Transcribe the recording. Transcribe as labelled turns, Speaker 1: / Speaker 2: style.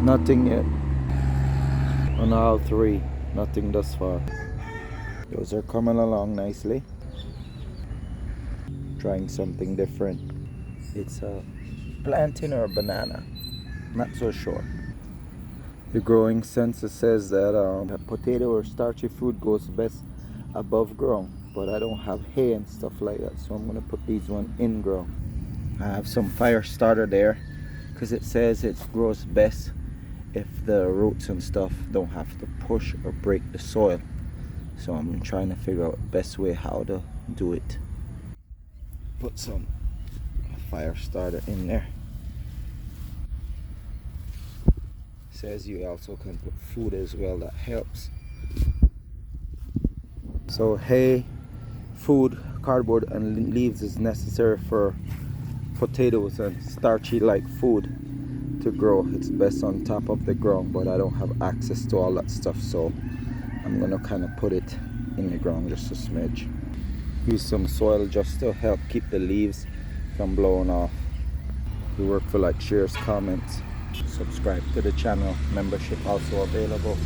Speaker 1: Nothing yet. On all three, nothing thus far. Those are coming along nicely. Trying something different. It's a plantain or a banana. Not so sure. The growing census says that a potato or starchy food goes best above ground, but I don't have hay and stuff like that, so I'm gonna put these one in ground. I have some fire starter there because it says it grows best if the roots and stuff don't have to push or break the soil. So I'm trying to figure out the best way how to do it. Put some fire starter in there. Says you also can put food as well, that helps. So hay, food, cardboard and leaves is necessary for potatoes and starchy like food to grow. It's best on top of the ground, but I don't have access to all that stuff, so I'm gonna kind of put it in the ground just a smidge. Use some soil just to help keep the leaves from blowing off. We work for like shares, comments, subscribe to the channel. Membership also available.